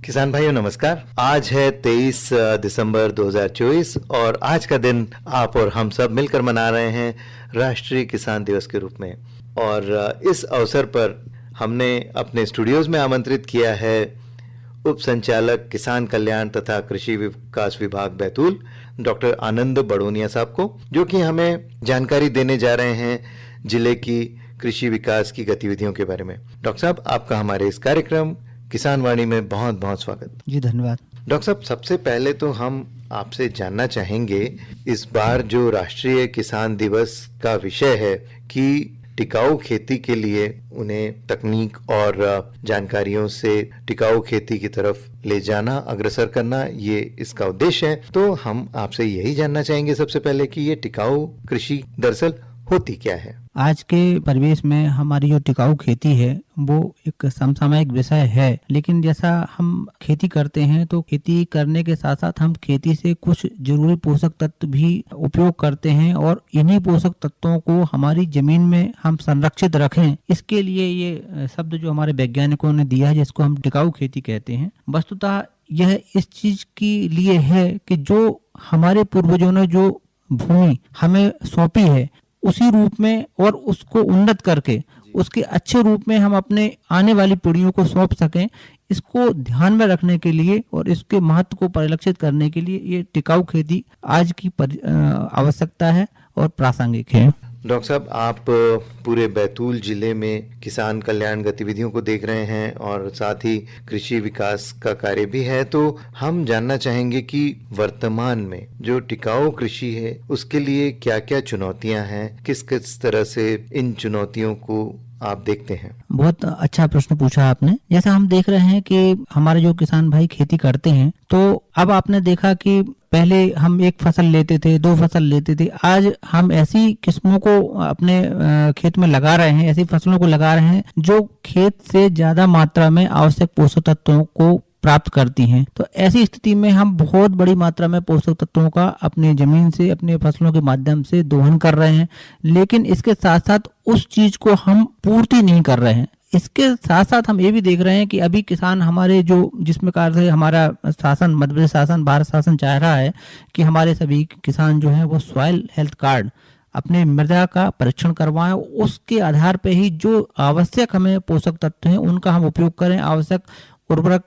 किसान भाइयों नमस्कार। आज है 23 दिसंबर 2024 और आज का दिन आप और हम सब मिलकर मना रहे हैं राष्ट्रीय किसान दिवस के रूप में। और इस अवसर पर हमने अपने स्टूडियोज में आमंत्रित किया है उप संचालक किसान कल्याण तथा कृषि विकास विभाग बैतूल डॉक्टर आनंद बड़ोनिया साहब को, जो कि हमें जानकारी देने जा रहे हैं जिले की कृषि विकास की गतिविधियों के बारे में। डॉक्टर साहब, आपका हमारे इस कार्यक्रम किसान वाणी में बहुत बहुत स्वागत। जी धन्यवाद। डॉक्टर साहब, सबसे पहले तो हम आपसे जानना चाहेंगे इस बार जो राष्ट्रीय किसान दिवस का विषय है कि टिकाऊ खेती के लिए उन्हें तकनीक और जानकारियों से टिकाऊ खेती की तरफ ले जाना, अग्रसर करना, ये इसका उद्देश्य है। तो हम आपसे यही जानना चाहेंगे सबसे पहले कि ये टिकाऊ कृषि दरअसल होती क्या है। आज के परिवेश में हमारी जो टिकाऊ खेती है वो एक समसामयिक विषय है, लेकिन जैसा हम खेती करते हैं तो खेती करने के साथ साथ हम खेती से कुछ जरूरी पोषक तत्व भी उपयोग करते हैं और इन्हीं पोषक तत्वों को हमारी जमीन में हम संरक्षित रखें, इसके लिए ये शब्द जो हमारे वैज्ञानिकों ने दिया है जिसको हम टिकाऊ खेती कहते हैं। वस्तुतः यह इस चीज के लिए है कि जो हमारे पूर्वजों ने जो भूमि हमें सौंपी है उसी रूप में और उसको उन्नत करके उसके अच्छे रूप में हम अपने आने वाली पीढ़ियों को सौंप सकें, इसको ध्यान में रखने के लिए और इसके महत्व को परिलक्षित करने के लिए ये टिकाऊ खेती आज की आवश्यकता है और प्रासंगिक है। डॉक्टर साहब, आप पूरे बैतूल जिले में किसान कल्याण गतिविधियों को देख रहे हैं और साथ ही कृषि विकास का कार्य भी है, तो हम जानना चाहेंगे कि वर्तमान में जो टिकाऊ कृषि है उसके लिए क्या क्या चुनौतियां हैं, किस किस तरह से इन चुनौतियों को आप देखते हैं। बहुत अच्छा प्रश्न पूछा आपने। जैसा हम देख रहे हैं कि हमारे जो किसान भाई खेती करते हैं, तो अब आपने देखा कि पहले हम एक फसल लेते थे, दो फसल लेते थे, आज हम ऐसी किस्मों को अपने खेत में लगा रहे हैं, ऐसी फसलों को लगा रहे हैं जो खेत से ज्यादा मात्रा में आवश्यक पोषक तत्वों को प्राप्त करती हैं। तो ऐसी स्थिति में हम बहुत बड़ी मात्रा में पोषक तत्वों का अपने जमीन से अपने फसलों के माध्यम से दोहन कर रहे हैं, लेकिन इसके साथ साथ उस चीज को हम पूर्ति नहीं कर रहे हैं। इसके साथ साथ हम ये भी देख रहे हैं कि अभी किसान हमारे जो जिस प्रकार से हमारा शासन, मध्य प्रदेश शासन, भारत शासन चाह रहा है कि हमारे सभी किसान जो हैं वो सॉइल हेल्थ कार्ड अपने मृदा का परीक्षण करवाएं, उसके आधार पर ही जो आवश्यक हमें पोषक तत्व हैं उनका हम उपयोग करें, आवश्यक उर्वरक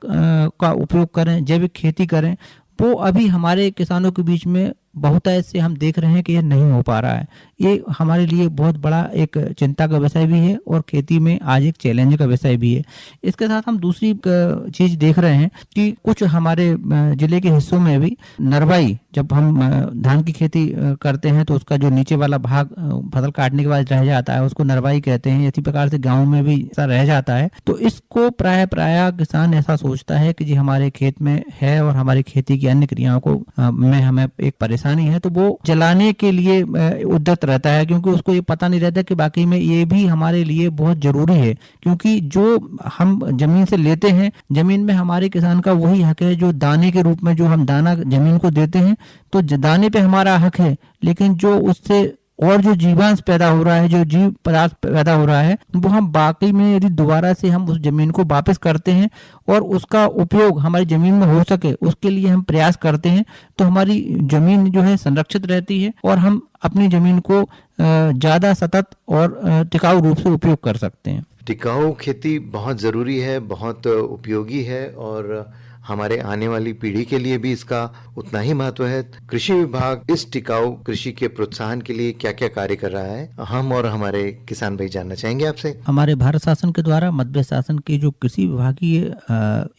का उपयोग करें, जैविक खेती करें। वो अभी हमारे किसानों के बीच में बहुत ऐसे हम देख रहे हैं कि ये नहीं हो पा रहा है। ये हमारे लिए बहुत बड़ा एक चिंता का विषय भी है और खेती में आज एक चैलेंज का विषय भी है। इसके साथ हम दूसरी चीज देख रहे हैं कि कुछ हमारे जिले के हिस्सों में भी नरवाई, जब हम धान की खेती करते हैं तो उसका जो नीचे वाला भाग फसल काटने के बाद रह जाता है उसको नरवाई कहते हैं। इसी प्रकार से गाँव में भी ऐसा रह जाता है। तो इसको प्राय किसान ऐसा सोचता है कि जी हमारे खेत में है और हमारी खेती की अन्य क्रियाओं को में हमें एक परेशानी है, तो वो जलाने के लिए उद्यत रहता है, क्योंकि उसको ये पता नहीं रहता कि बाकी में ये भी हमारे लिए बहुत जरूरी है। क्योंकि जो हम जमीन से लेते हैं, जमीन में हमारे किसान का वही हक है जो दाने के रूप में जो हम दाना जमीन को देते हैं, तो दाने पे हमारा हक है, लेकिन जो उससे और जो जीवांश पैदा हो रहा है, जो जीव पदार्थ पैदा हो रहा है, वो हम बाकी में यदि दोबारा से हम उस जमीन को वापस करते हैं और उसका उपयोग हमारी जमीन में हो सके उसके लिए हम प्रयास करते हैं, तो हमारी जमीन जो है संरक्षित रहती है और हम अपनी जमीन को ज्यादा सतत और टिकाऊ रूप से उपयोग कर सकते हैं। टिकाऊ खेती बहुत जरूरी है, बहुत उपयोगी है और हमारे आने वाली पीढ़ी के लिए भी इसका उतना ही महत्व है। कृषि विभाग इस टिकाऊ कृषि के प्रोत्साहन के लिए क्या क्या कार्य कर रहा है, हम और हमारे किसान भाई जानना चाहेंगे आपसे। हमारे भारत शासन के द्वारा मध्य प्रदेश शासन की जो कृषि विभागीय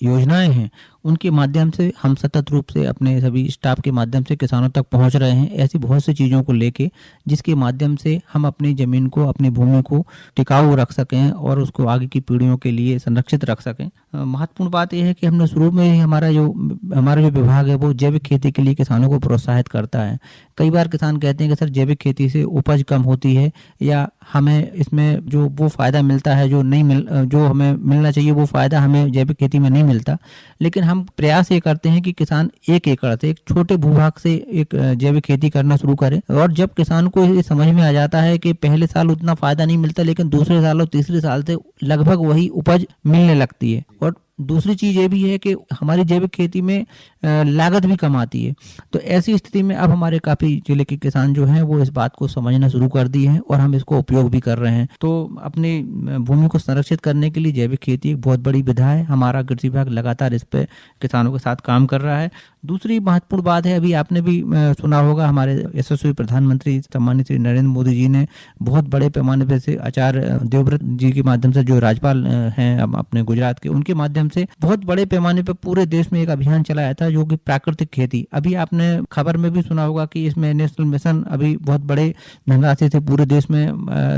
योजनाएं हैं उनके माध्यम से हम सतत रूप से अपने सभी स्टाफ के माध्यम से किसानों तक पहुंच रहे हैं, ऐसी बहुत सी चीज़ों को लेके जिसके माध्यम से हम अपनी जमीन को, अपनी भूमि को टिकाऊ रख सकें और उसको आगे की पीढ़ियों के लिए संरक्षित रख सकें। महत्वपूर्ण बात यह है कि हमने शुरू में ही हमारा जो विभाग है वो जैविक खेती के लिए किसानों को प्रोत्साहित करता है। कई बार किसान कहते हैं कि सर जैविक खेती से उपज कम होती है या हमें इसमें जो वो फायदा मिलता है जो हमें मिलना चाहिए वो फायदा हमें जैविक खेती में नहीं मिलता। लेकिन हम प्रयास ये करते हैं कि किसान 1 एकड़ से, एक छोटे भूभाग से एक जैविक खेती करना शुरू करे, और जब किसान को ये समझ में आ जाता है कि पहले साल उतना फायदा नहीं मिलता लेकिन दूसरे साल और तीसरे साल से लगभग वही उपज मिलने लगती है और दूसरी चीज ये भी है कि हमारी जैविक खेती में लागत भी कम आती है। तो ऐसी स्थिति में अब हमारे काफी जिले के किसान जो हैं वो इस बात को समझना शुरू कर दिए हैं और हम इसको उपयोग भी कर रहे हैं। तो अपनी भूमि को संरक्षित करने के लिए जैविक खेती एक बहुत बड़ी विधा है। हमारा कृषि विभाग लगातार इस पे किसानों के साथ काम कर रहा है। दूसरी महत्वपूर्ण बात है, अभी आपने भी सुना होगा, हमारे यशस्वी प्रधानमंत्री सम्मानित श्री नरेंद्र मोदी जी ने बहुत बड़े पैमाने पे से आचार्य देवव्रत जी के माध्यम से, जो राज्यपाल हैं अपने गुजरात के, उनके माध्यम से बहुत बड़े पैमाने पे पूरे देश में एक अभियान चलाया था जो कि प्राकृतिक खेती। अभी आपने खबर में भी सुना होगा कि इसमें नेशनल मिशन अभी बहुत बड़े धनराशि से पूरे देश में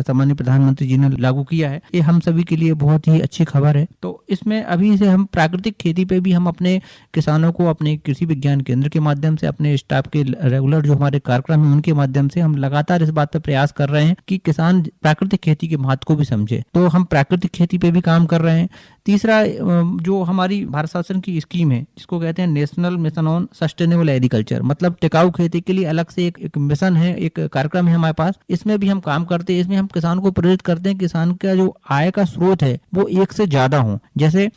सम्मानित प्रधानमंत्री जी ने लागू किया है। ये हम सभी के लिए बहुत ही अच्छी खबर है। तो इसमें अभी से हम प्राकृतिक खेती पे भी हम अपने किसानों को अपने कृषि विज्ञान केंद्र के माध्यम से, अपने स्टाफ के रेगुलर जो हमारे कार्यक्रम है उनके माध्यम से हम लगातार इस बात पर प्रयास कर रहे हैं कि किसान प्राकृतिक खेती के महत्व को भी समझे। तो हम प्राकृतिक खेती पे भी काम कर रहे हैं। तीसरा, जो हमारी भारत शासन की स्कीम है जिसको कहते हैं national mission on sustainable agriculture, मतलब टिकाऊ खेती के लिए अलग से एक मिशन है, एक कार्यक्रम है हमारे पास। इसमें भी हम काम करते हैं। इसमें हम किसान को प्रेरित करते हैं, किसान का जो आय का स्रोत है वो एक से ज्यादा हो। जैसे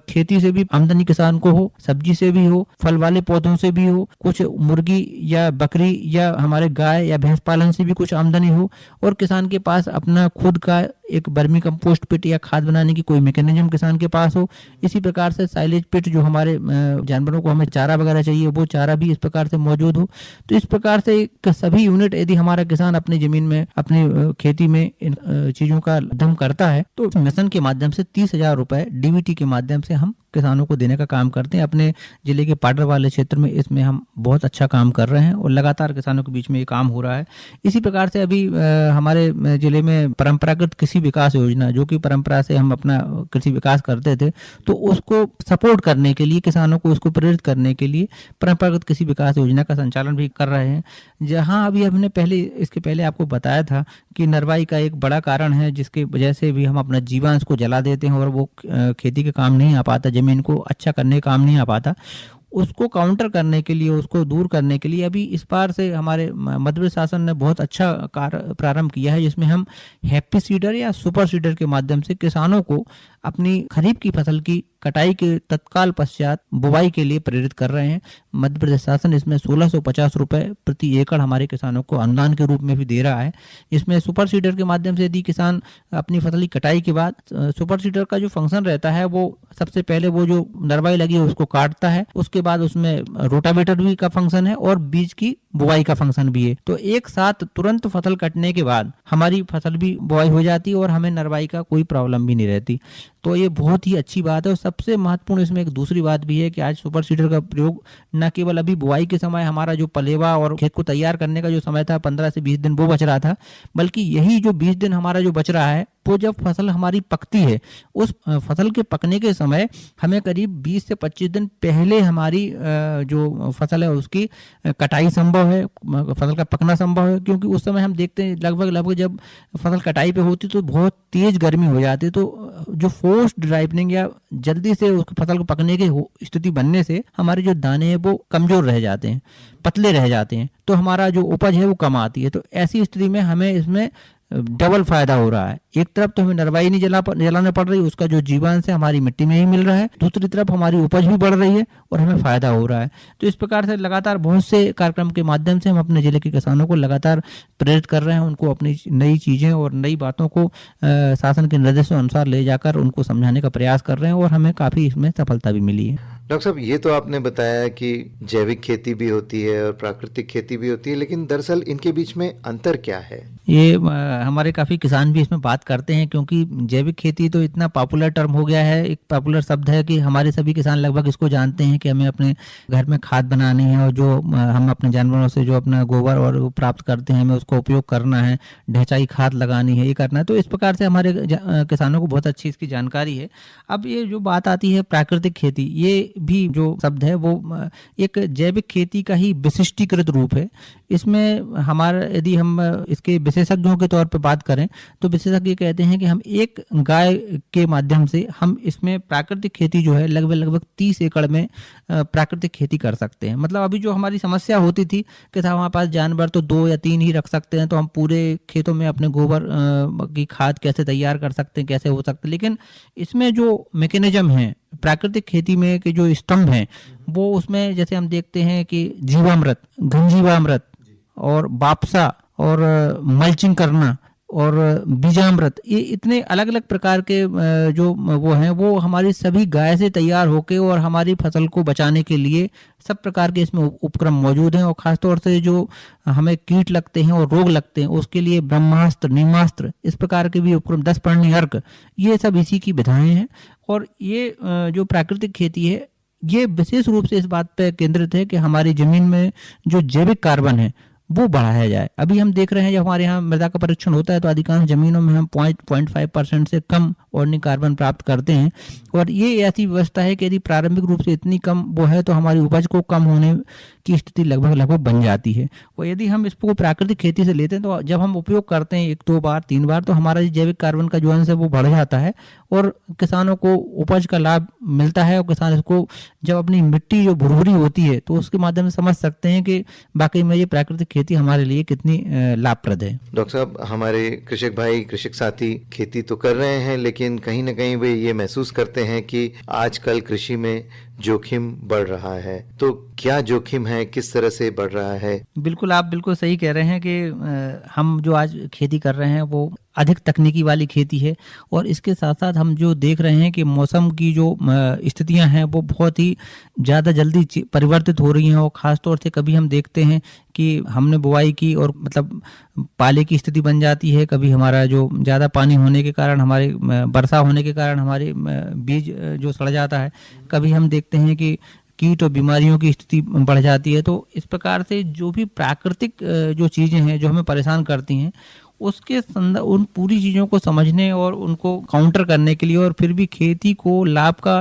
खेती से भी आमदनी किसान को हो, सब्जी से भी हो, फल वाले पौधों से भी हो, कुछ मुर्गी या बकरी या हमारे गाय या भैंस पालन से भी कुछ आमदनी हो, और किसान के पास अपना खुद का एक वर्मी कंपोस्ट पिट या खाद बनाने की कोई मैकेनिज्म किसान के पास हो। इसी प्रकार से साइलेज पिट, जो हमारे जानवरों को हमें चारा वगैरह चाहिए, वो चारा भी इस प्रकार से मौजूद हो। तो इस प्रकार से सभी यूनिट यदि हमारा किसान अपनी जमीन में, अपनी खेती में इन चीजों का उद्यम करता है तो मिशन के माध्यम से 30,000 रुपए डीबीटी के माध्यम से हम किसानों को देने का काम करते हैं। अपने जिले के पाडर वाले क्षेत्र में इसमें हम बहुत अच्छा काम कर रहे हैं और लगातार किसानों के बीच में ये काम हो रहा है। इसी प्रकार से अभी हमारे जिले में परंपरागत कृषि विकास योजना, जो कि परंपरा से हम अपना कृषि विकास करते थे, तो उसको सपोर्ट करने के लिए, किसानों को उसको प्रेरित करने के लिए परंपरागत कृषि विकास योजना का संचालन भी कर रहे हैं। जहां अभी हमने इसके पहले आपको बताया था कि नरवाई का एक बड़ा कारण है जिसकी वजह से भी हम अपना जीवांश को जला देते हैं और वो खेती के काम नहीं आ पाता, जमीन को अच्छा करने का काम नहीं आ पाता। उसको काउंटर करने के लिए, उसको दूर करने के लिए अभी इस बार से हमारे मध्य प्रदेश शासन ने बहुत अच्छा कार्य प्रारंभ किया है, जिसमें हम हैप्पी सीडर या सुपर सीडर के माध्यम से किसानों को अपनी खरीफ की फसल की कटाई के तत्काल पश्चात बुवाई के लिए प्रेरित कर रहे हैं। मध्य प्रदेश शासन इसमें 1650 रुपए प्रति एकड़ हमारे किसानों को अनुदान के रूप में भी दे रहा है। इसमें सुपर सीडर के माध्यम से यदि किसान अपनी फसल की कटाई के बाद, सुपर सीडर का जो फंक्शन रहता है वो सबसे पहले वो जो नरवाई लगी है उसको काटता है, उसके बाद उसमें रोटावेटर भी का फंक्शन है और बीज की बुवाई का फंक्शन भी है। तो एक साथ तुरंत फसल कटने के बाद हमारी फसल भी बुवाई हो जाती है और हमें नरवाई का कोई प्रॉब्लम भी नहीं रहती। तो ये बहुत ही अच्छी बात है। और सबसे महत्वपूर्ण इसमें एक दूसरी बात भी है कि आज सुपर सीडर का प्रयोग न केवल अभी बुआई के समय हमारा जो पलेवा और खेत को तैयार करने का जो समय था 15 से 20 दिन वो बच रहा था, बल्कि यही जो 20 दिन हमारा जो बच रहा है वो जब फसल हमारी पकती है, उस फसल के पकने के समय हमें करीब 20 से 25 दिन पहले हमारी जो फसल है उसकी कटाई संभव है, फसल का पकना संभव है। क्योंकि उस समय हम देखते हैं लगभग जब फसल कटाई पे होती तो बहुत तेज गर्मी हो जाती है, तो जो फोर्स्ड राइपनिंग या जल्दी से उस फसल को पकने की स्थिति बनने से हमारे जो दाने हैं वो कमजोर रह जाते हैं, पतले रह जाते हैं, तो हमारा जो उपज है वो कम आती है। तो ऐसी स्थिति में हमें इसमें डबल फायदा हो रहा है। एक तरफ तो हमें नरवाई नहीं जलाना पड़ रही, उसका जो जीवांश है हमारी मिट्टी में ही मिल रहा है, दूसरी तरफ हमारी उपज भी बढ़ रही है और हमें फायदा हो रहा है। तो इस प्रकार से लगातार बहुत से कार्यक्रम के माध्यम से हम अपने जिले के किसानों को लगातार प्रेरित कर रहे हैं, उनको अपनी नई चीजें और नई बातों को शासन के निर्देशों अनुसार ले जाकर उनको समझाने का प्रयास कर रहे हैं और हमें काफी इसमें सफलता भी मिली है। डॉक्टर साहब, ये तो आपने बताया कि जैविक खेती भी होती है और प्राकृतिक खेती भी होती है, लेकिन दरअसल इनके बीच में अंतर क्या है? ये हमारे काफी किसान भी इसमें बात करते हैं, क्योंकि जैविक खेती तो इतना पॉपुलर टर्म हो गया है, एक पॉपुलर शब्द है कि हमारे सभी किसान लगभग इसको जानते हैं कि हमें अपने घर में खाद बनानी है और जो हम अपने जानवरों से जो अपना गोबर और प्राप्त करते हैं हमें उसको उपयोग करना है, ढैंचाई खाद लगानी है, ये करना है। तो इस प्रकार से हमारे किसानों को बहुत अच्छी इसकी जानकारी है। अब ये जो बात आती है प्राकृतिक खेती, ये भी जो शब्द है वो एक जैविक खेती का ही विशिष्टीकृत रूप है। इसमें हमारा यदि हम इसके विशेषज्ञों के तौर पर बात करें तो विशेषज्ञ कहते हैं कि हम एक गाय के माध्यम से हम इसमें प्राकृतिक खेती जो है लगभग 30 एकड़ में प्राकृतिक खेती कर सकते हैं। मतलब अभी जो हमारी समस्या होती थी कि हमारे पास जानवर तो 2 या 3 ही रख सकते हैं, तो हम पूरे खेतों में अपने गोबर की खाद कैसे तैयार कर सकते हैं, कैसे हो सकते हैं। लेकिन इसमें जो मैकेनिज्म है प्राकृतिक खेती में के जो स्तंभ हैं वो उसमें जैसे हम देखते हैं कि जीवामृत, घनजीवामृत और बापसा और मल्चिंग करना और बीजामृत, ये इतने अलग अलग प्रकार के जो वो हैं वो हमारी सभी गाय से तैयार होके और हमारी फसल को बचाने के लिए सब प्रकार के इसमें उपक्रम मौजूद हैं। और खासतौर से जो हमें कीट लगते हैं और रोग लगते हैं उसके लिए ब्रह्मास्त्र, नीमास्त्र, इस प्रकार के भी उपक्रम, 10 पर्णी अर्क, ये सब इसी की विधाएं हैं। और ये जो प्राकृतिक खेती है ये विशेष रूप से इस बात पर केंद्रित है कि हमारी जमीन में जो जैविक कार्बन है वो बढ़ाया जाए। अभी हम देख रहे हैं जब हमारे यहाँ मृदा का परीक्षण होता है तो अधिकांश जमीनों में हम 0.5% से कम ऑर्गेनिक कार्बन प्राप्त करते हैं। और ये ऐसी व्यवस्था है कि यदि प्रारंभिक रूप से इतनी कम वो है तो हमारी उपज को कम होने की स्थिति लगभग बन जाती है। और यदि हम इसको प्राकृतिक खेती से लेते हैं तो जब हम उपयोग करते हैं 1-2 बार 3 बार तो हमारा जैविक कार्बन का जो अंश है वो बढ़ जाता है और किसानों को उपज का लाभ मिलता है। और किसान इसको जब अपनी मिट्टी जो भुरभुरी होती है तो उसके माध्यम से समझ सकते हैं कि वाकई में ये प्राकृतिक खेती हमारे लिए कितनी लाभप्रद है। डॉक्टर साहब, हमारे कृषक भाई, कृषक साथी खेती तो कर रहे हैं लेकिन कहीं ना कहीं वे ये महसूस करते हैं कि आजकल कृषि में जोखिम बढ़ रहा है। तो क्या जोखिम है, किस तरह से बढ़ रहा है? बिल्कुल, आप बिल्कुल सही कह रहे हैं कि हम जो आज खेती कर रहे हैं वो अधिक तकनीकी वाली खेती है। और इसके साथ साथ हम जो देख रहे हैं कि मौसम की जो स्थितियां हैं वो बहुत ही ज़्यादा जल्दी परिवर्तित हो रही हैं। और ख़ासतौर से कभी हम देखते हैं कि हमने बुआई की और मतलब पाले की स्थिति बन जाती है, कभी हमारा जो ज़्यादा पानी होने के कारण, हमारे वर्षा होने के कारण हमारे बीज जो सड़ जाता है, कभी हम देखते हैं कि कीट और बीमारियों की स्थिति बढ़ जाती है। तो इस प्रकार से जो भी प्राकृतिक जो चीज़ें हैं जो हमें परेशान करती हैं उसके संदर्भ, उन पूरी चीज़ों को समझने और उनको काउंटर करने के लिए और फिर भी खेती को लाभ का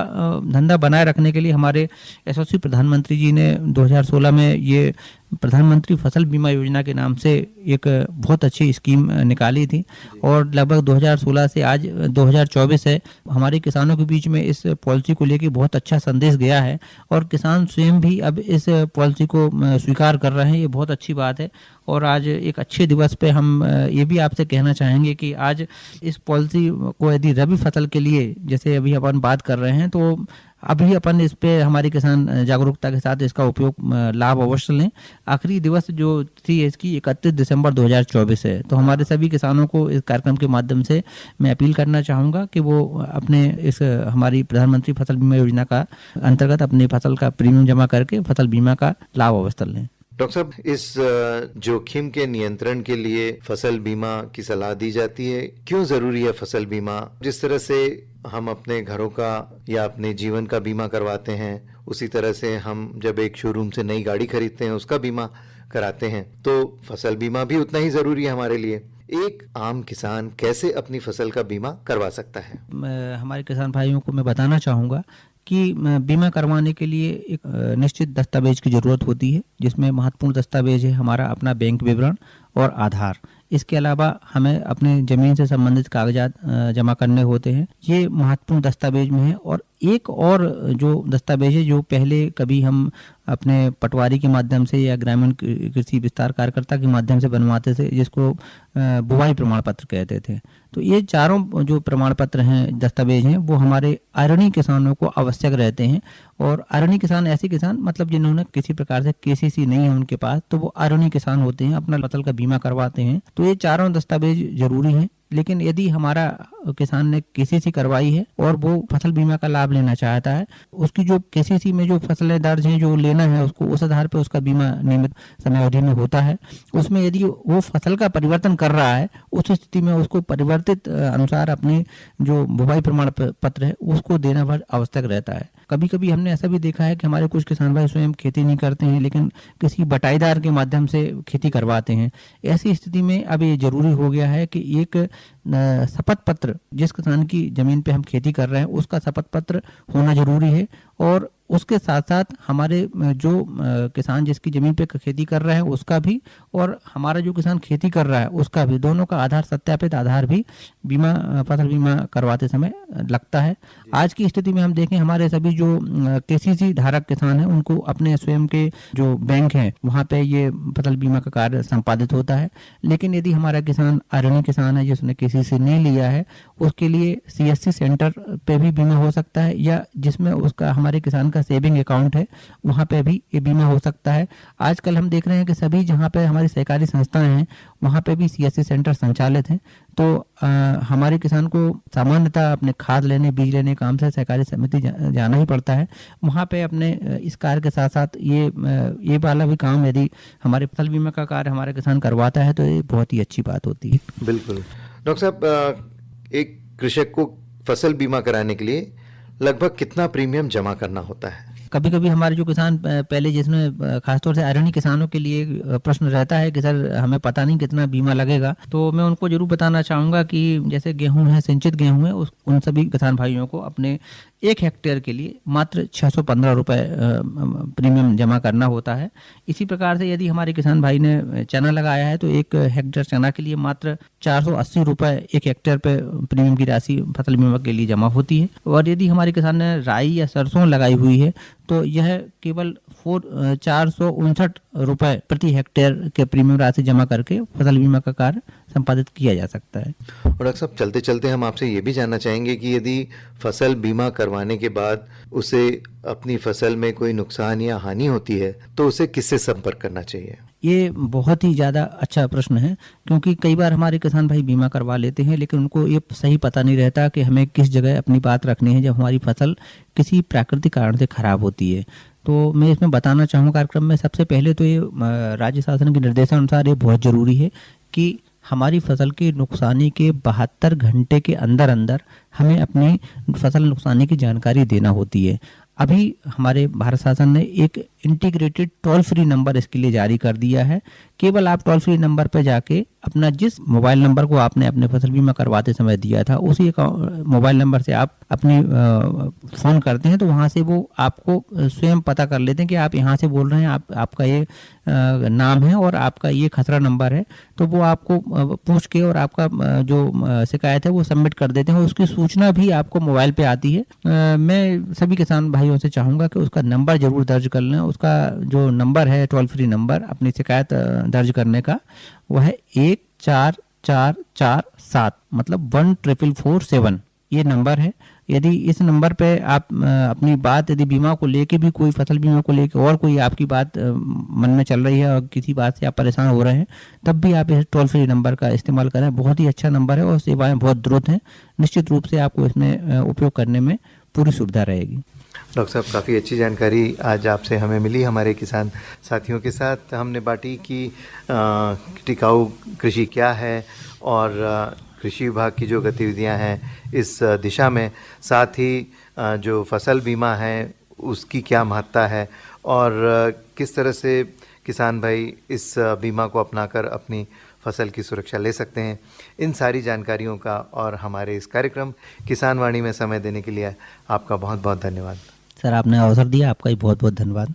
धंधा बनाए रखने के लिए हमारे यशस्वी प्रधानमंत्री जी ने 2016 में ये प्रधानमंत्री फसल बीमा योजना के नाम से एक बहुत अच्छी स्कीम निकाली थी। और लगभग 2016 से आज 2024 है, हमारे किसानों के बीच में इस पॉलिसी को लेकर बहुत अच्छा संदेश गया है और किसान स्वयं भी अब इस पॉलिसी को स्वीकार कर रहे हैं। ये बहुत अच्छी बात है। और आज एक अच्छे दिवस पे हम ये भी आपसे कहना चाहेंगे कि आज इस पॉलिसी को यदि रबी फसल के लिए, जैसे अभी अपन बात कर रहे हैं, तो अभी अपन इस पे हमारे किसान जागरूकता के साथ इसका उपयोग लाभ अवश्य लें। आखिरी दिवस जो थी इसकी 31 दिसंबर 2024 है। तो हमारे सभी किसानों को इस कार्यक्रम के माध्यम से मैं अपील करना चाहूँगा कि वो अपने इस हमारी प्रधानमंत्री फसल बीमा योजना का अंतर्गत अपनी फसल का प्रीमियम जमा करके फसल बीमा का लाभ अवश्य लें। डॉक्टर साहब, इस जोखिम के नियंत्रण के लिए फसल बीमा की सलाह दी जाती है। क्यों जरूरी है फसल बीमा? जिस तरह से हम अपने घरों का या अपने जीवन का बीमा करवाते हैं, उसी तरह से हम जब एक शोरूम से नई गाड़ी खरीदते हैं उसका बीमा कराते हैं, तो फसल बीमा भी उतना ही जरूरी है हमारे लिए। एक आम किसान कैसे अपनी फसल का बीमा करवा सकता है? हमारे किसान भाइयों को मैं बताना चाहूँगा कि बीमा करवाने के लिए एक निश्चित दस्तावेज की ज़रूरत होती है, जिसमें महत्वपूर्ण दस्तावेज है हमारा अपना बैंक विवरण और आधार। इसके अलावा हमें अपने ज़मीन से संबंधित कागजात जमा करने होते हैं, ये महत्वपूर्ण दस्तावेज में है। और एक और जो दस्तावेज है जो पहले कभी हम अपने पटवारी के माध्यम से या ग्रामीण कृषि विस्तार कार्यकर्ता के माध्यम से बनवाते थे, जिसको बुवाई प्रमाण पत्र कहते थे। तो ये चारों जो प्रमाण पत्र हैं, दस्तावेज हैं, वो हमारे अरणी किसानों को आवश्यक रहते हैं। और अरणी किसान ऐसे किसान मतलब जिन्होंने किसी प्रकार से केसीसी नहीं है उनके पास, तो वो अरणी किसान होते हैं, अपना फसल का बीमा करवाते हैं। तो ये चारों दस्तावेज जरूरी हैं। लेकिन यदि हमारा किसान ने केसीसी करवाई है और वो फसल बीमा का लाभ लेना चाहता है, उसकी जो केसीसी में जो फसलें दर्ज हैं जो लेना है उसको, उस आधार पर उसका बीमा नियमित समय अवधि में होता है। उसमें यदि वो फसल का परिवर्तन कर रहा है, उस स्थिति में उसको परिवर्तित अनुसार अपने जो बुवाई प्रमाण पत्र है उसको देना बहुत आवश्यक रहता है। कभी कभी हमने ऐसा भी देखा है कि हमारे कुछ किसान भाई स्वयं खेती नहीं करते हैं लेकिन किसी बटाईदार के माध्यम से खेती करवाते हैं। ऐसी स्थिति में अब ये जरूरी हो गया है कि एक शपथ पत्र, जिस किसान की जमीन पे हम खेती कर रहे हैं उसका शपथ पत्र होना जरूरी है। और उसके साथ साथ हमारे जो किसान जिसकी ज़मीन पे खेती कर रहा है उसका भी, और हमारा जो किसान खेती कर रहा है उसका भी, दोनों का आधार सत्यापित आधार भी बीमा फसल बीमा करवाते समय लगता है। आज की स्थिति में हम देखें हमारे सभी जो केसीसी धारक किसान हैं उनको अपने स्वयं के जो बैंक हैं वहाँ पे ये फसल बीमा का कार्य संपादित होता है। लेकिन यदि हमारा किसान अरणीय किसान है जिसने केसीसी नहीं लिया है, उसके लिए सीएससी सेंटर पे भी बीमा हो सकता है, या जिसमें उसका हमारे किसान का सेविंग अकाउंट है वहाँ पे भी ये बीमा हो सकता है। आजकल हम देख रहे हैं कि सभी जहाँ पे हमारी सहकारी संस्थाएं हैं वहाँ पे भी सीएससी सेंटर संचालित हैं। तो हमारे किसान को सामान्यतः अपने खाद लेने बीज लेने काम से सहकारी समिति जाना ही पड़ता है। वहाँ पे अपने इस कार्य के साथ साथ ये वाला भी काम यदि हमारे फसल बीमा का कार्य हमारे किसान करवाता है तो ये बहुत ही अच्छी बात होती है। बिल्कुल डॉक्टर साहब, एक कृषक को फसल बीमा कराने के लिए लगभग कितना प्रीमियम जमा करना होता है? कभी कभी हमारे जो किसान पहले, जिसमें खासतौर से अरणीय किसानों के लिए प्रश्न रहता है कि सर हमें पता नहीं कितना बीमा लगेगा, तो मैं उनको जरूर बताना चाहूँगा कि जैसे गेहूं है, सिंचित गेहूं है, उन सभी किसान भाइयों को अपने 1 हेक्टेयर के लिए मात्र 615 रुपये प्रीमियम जमा करना होता है। इसी प्रकार से यदि हमारे किसान भाई ने चना लगाया है तो 1 हेक्टेयर चना के लिए मात्र 480 रुपये 1 हेक्टेयर पे प्रीमियम की राशि फसल बीमा के लिए जमा होती है। और यदि हमारे किसान ने राई या सरसों लगाई हुई है तो यह केवल 459 रुपये प्रति हेक्टेयर के प्रीमियम राशि जमा करके फसल बीमा का कार्य संपादित किया जा सकता है। और डॉक्टर साहब, चलते चलते हम आपसे ये भी जानना चाहेंगे कि यदि फसल बीमा करवाने के बाद उसे अपनी फसल में कोई नुकसान या हानि होती है तो उसे किससे संपर्क करना चाहिए? ये बहुत ही ज़्यादा अच्छा प्रश्न है, क्योंकि कई बार हमारे किसान भाई बीमा करवा लेते हैं लेकिन उनको ये सही पता नहीं रहता कि हमें किस जगह अपनी बात रखनी है जब हमारी फसल किसी प्राकृतिक कारण से खराब होती है। तो मैं इसमें बताना चाहूँगा कार्यक्रम में सबसे पहले तो ये राज्य शासन के निर्देशानुसार ये बहुत ज़रूरी है कि हमारी फसल की नुकसानी के 72 घंटे के अंदर अंदर हमें अपनी फसल नुकसानी की जानकारी देना होती है। अभी हमारे भारत शासन ने एक इंटीग्रेटेड टोल फ्री नंबर इसके लिए जारी कर दिया है। केवल आप टोल फ्री नंबर पर जाके अपना जिस मोबाइल नंबर को आपने अपने फसल बीमा करवाते समय दिया था उसी मोबाइल नंबर से आप अपनी फ़ोन करते हैं तो वहाँ से वो आपको स्वयं पता कर लेते हैं कि आप यहाँ से बोल रहे हैं, आपका ये नाम है और आपका ये खसरा नंबर है, तो वो आपको पूछ के और आपका जो शिकायत है वो सबमिट कर देते हैं। उसकी सूचना भी आपको मोबाइल पे आती है। मैं सभी किसान भाइयों से चाहूँगा कि उसका नंबर जरूर दर्ज कर लें। उसका जो नंबर है टोल फ्री नंबर अपनी शिकायत दर्ज करने का, वह है 14447, मतलब 14447 ये नंबर है। यदि इस नंबर पे आप अपनी बात, यदि बीमा को लेके भी, कोई फसल बीमा को लेके और कोई आपकी बात मन में चल रही है और किसी बात से आप परेशान हो रहे हैं, तब भी आप इस टोल फ्री नंबर का इस्तेमाल करें। बहुत ही अच्छा नंबर है और सेवाएं बहुत द्रुत हैं। निश्चित रूप से आपको इसमें उपयोग करने में पूरी सुविधा रहेगी। डॉक्टर साहब, काफ़ी अच्छी जानकारी आज आपसे हमें मिली। हमारे किसान साथियों के साथ हमने बांटी कि टिकाऊ कृषि क्या है और कृषि विभाग की जो गतिविधियां हैं इस दिशा में, साथ ही जो फसल बीमा है उसकी क्या महत्ता है और किस तरह से किसान भाई इस बीमा को अपनाकर अपनी फसल की सुरक्षा ले सकते हैं। इन सारी जानकारियों का और हमारे इस कार्यक्रम किसान वाणी में समय देने के लिए आपका बहुत बहुत धन्यवाद। सर, आपने अवसर दिया, आपका ही बहुत बहुत धन्यवाद।